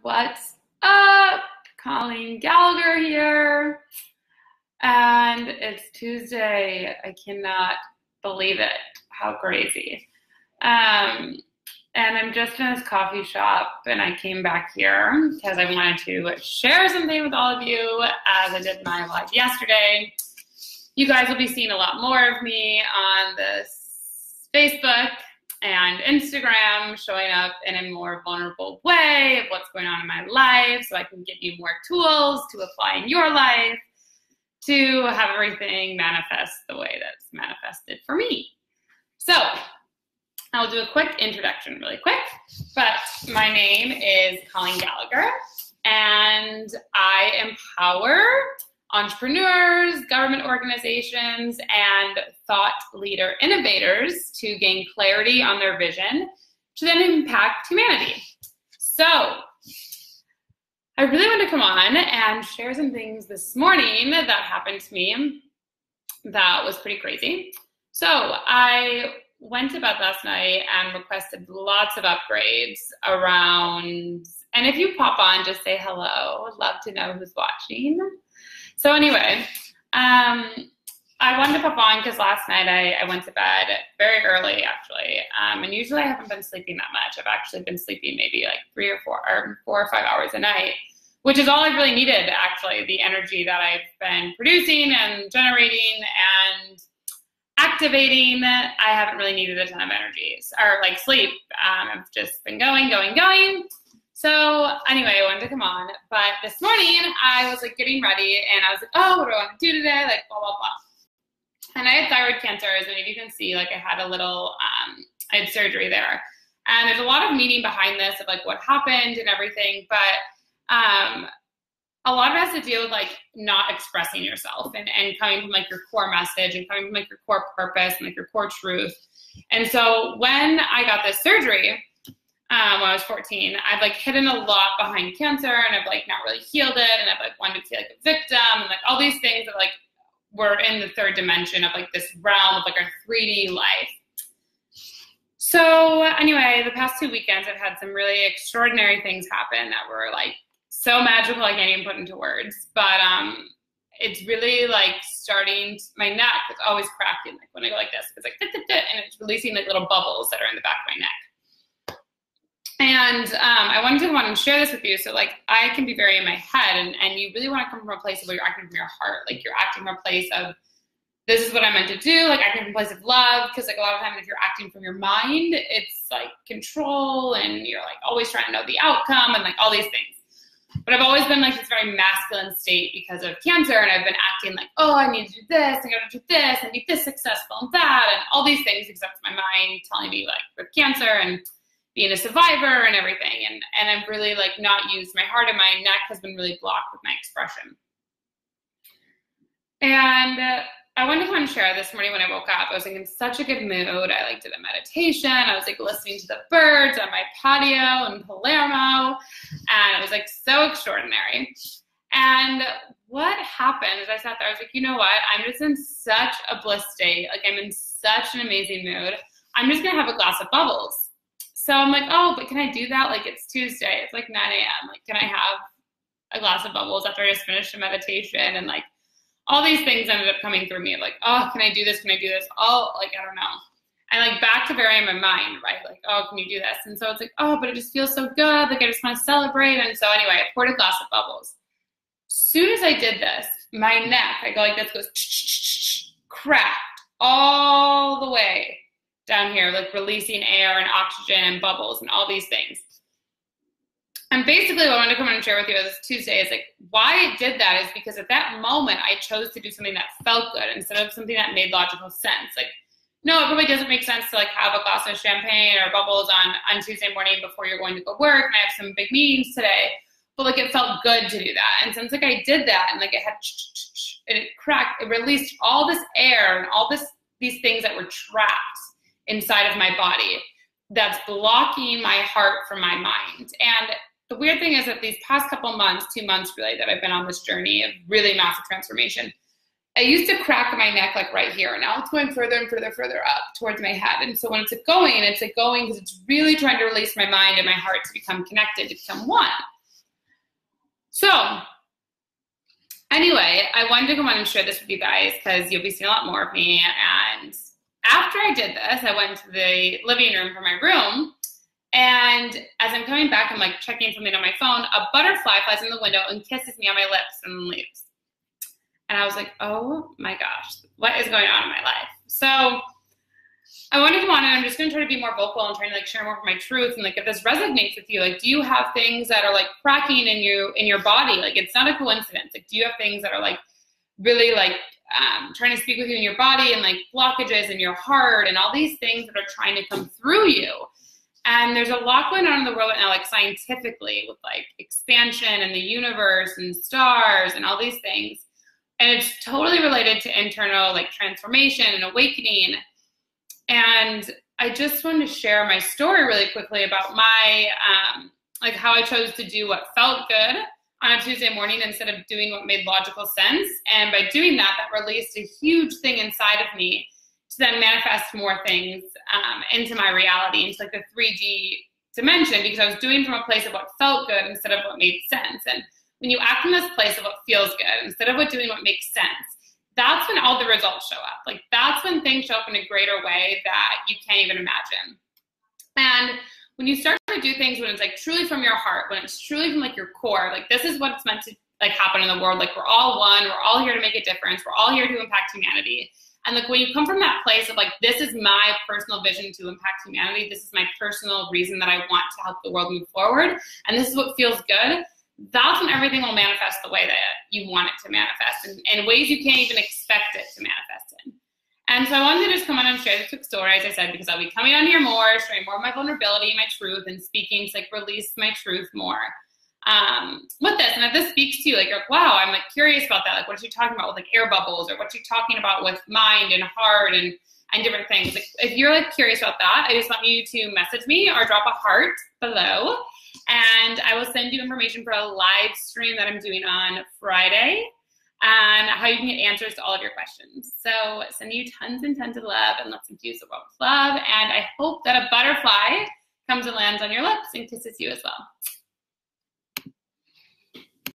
What's up? Colleen Gallagher here. And it's Tuesday. I cannot believe it. How crazy. And I'm just in this coffee shop and I came back here because I wanted to share something with all of you as I did my live yesterday. You guys will be seeing a lot more of me on this Facebook and Instagram, showing up in a more vulnerable way of what's going on in my life so I can give you more tools to apply in your life to have everything manifest the way that's manifested for me. So I'll do a quick introduction really quick, but my name is Colleen Gallagher and I empower entrepreneurs, government organizations, and thought leader innovators to gain clarity on their vision to then impact humanity. So I really want to come on and share some things this morning that happened to me that was pretty crazy. So I went to bed last night and requested lots of upgrades around, and if you pop on, just say hello. I'd love to know who's watching. So anyway, I wanted to pop on because last night I went to bed very early, actually. And usually I haven't been sleeping that much. I've actually been sleeping maybe like 4 or 5 hours a night, which is all I've really needed, actually, the energy that I've been producing and generating and activating. I haven't really needed a ton of energy or like sleep. I've just been going. So anyway, I wanted to come on, but this morning I was like getting ready and I was like, oh, what do I want to do today? Like blah, blah, blah. And I had thyroid cancer, as many of you can see, like I had a little, I had surgery there. And there's a lot of meaning behind this of like what happened and everything, but a lot of it has to deal with like not expressing yourself and coming from like your core message and coming from like your core purpose and like your core truth. And so when I got this surgery, when I was 14, I've like hidden a lot behind cancer and I've like not really healed it. And I've like wanted to feel like a victim and like all these things that like were in the third dimension of like this realm of like our 3D life. So anyway, the past 2 weekends, I've had some really extraordinary things happen that were like so magical I can't even put into words. But it's really like starting, my neck is always cracking. Like when I go like this, it's like, and it's releasing like little bubbles that are in the back of my neck. And I wanted to come on and share this with you. So like I can be very in my head and you really want to come from a place of where you're acting from your heart. Like you're acting from a place of this is what I'm meant to do. Like acting from a place of love. Because like a lot of times if you're acting from your mind, it's like control and you're like always trying to know the outcome and like all these things. But I've always been like this very masculine state because of cancer. And I've been acting like, oh, I need to do this. I got to do this and be this successful and that and all these things except my mind telling me like with cancer and being a survivor and everything. And I've really like not used my heart, and my neck has been really blocked with my expression. And I wanted to come and share this morning when I woke up. I was like in such a good mood. I like did a meditation. I was like listening to the birds on my patio in Palermo. And it was like so extraordinary. And what happened is I sat there, I was like, you know what? I'm just in such a bliss state. Like I'm in such an amazing mood. I'm just going to have a glass of bubbles. So I'm like, oh, but can I do that? Like it's Tuesday. It's like 9 a.m. Like, can I have a glass of bubbles after I just finished a meditation? And like all these things ended up coming through me. Like, oh, can I do this? Can I do this? Oh, like, I don't know. And like back to very in my mind, right? Like, oh, can you do this? And so it's like, oh, but it just feels so good. Like I just want to celebrate. And so anyway, I poured a glass of bubbles. Soon as I did this, my neck, I go like this, goes cracked all the way down here, like releasing air and oxygen and bubbles and all these things. And basically what I wanted to come in and share with you this Tuesday is like why I did that is because at that moment I chose to do something that felt good instead of something that made logical sense. Like, no, it probably doesn't make sense to like have a glass of champagne or bubbles on Tuesday morning before you're going to go work and I have some big meetings today. But like it felt good to do that. And since like I did that and like it had and it cracked, it released all this air and all these things that were trapped inside of my body that's blocking my heart from my mind. And the weird thing is that these past couple months, 2 months really, that I've been on this journey of really massive transformation, I used to crack my neck like right here. And now it's going further and further up towards my head. And so when it's going because it's really trying to release my mind and my heart to become connected, to become one. So anyway, I wanted to come on and share this with you guys because you'll be seeing a lot more of me. And after I did this, I went to the living room for my room. And as I'm coming back, I'm like checking something on my phone. A butterfly flies in the window and kisses me on my lips and leaves. And I was like, oh my gosh, what is going on in my life? So I wanted to come on, and I'm just going to try to be more vocal and trying to like share more of my truth. And like, if this resonates with you, like, do you have things that are like cracking in your body? Like, it's not a coincidence. Like, do you have things that are like really like trying to speak with you in your body, and like blockages in your heart and all these things that are trying to come through you? And there's a lot going on in the world right now, like scientifically, with like expansion and the universe and stars and all these things. And it's totally related to internal like transformation and awakening. And I just wanted to share my story really quickly about my, like how I chose to do what felt good on a Tuesday morning instead of doing what made logical sense. And by doing that, that released a huge thing inside of me to then manifest more things into my reality, into like the 3D dimension, because I was doing from a place of what felt good instead of what made sense. And when you act in this place of what feels good instead of doing what makes sense, that's when all the results show up. Like, that's when things show up in a greater way that you can't even imagine. And when you start to do things when it's like truly from your heart, when it's truly from like your core, like this is what's meant to like happen in the world. Like, we're all one, we're all here to make a difference, we're all here to impact humanity. And like, when you come from that place of like, this is my personal vision to impact humanity, this is my personal reason that I want to help the world move forward, and this is what feels good, that's when everything will manifest the way that you want it to manifest, in ways you can't even expect it to manifest in. And so I wanted to just come on and share this quick story, as I said, because I'll be coming on here more, sharing more of my vulnerability, my truth, and speaking to like release my truth more with this. And if this speaks to you, like, you're like, wow, I'm like curious about that. Like, what is she talking about with like air bubbles, or what she talking about with mind and heart and different things? Like, if you're like curious about that, I just want you to message me or drop a heart below, and I will send you information for a live stream that I'm doing on Friday and how you can get answers to all of your questions. So sending you tons and tons of love, and let's infuse the world with love. And I hope that a butterfly comes and lands on your lips and kisses you as well.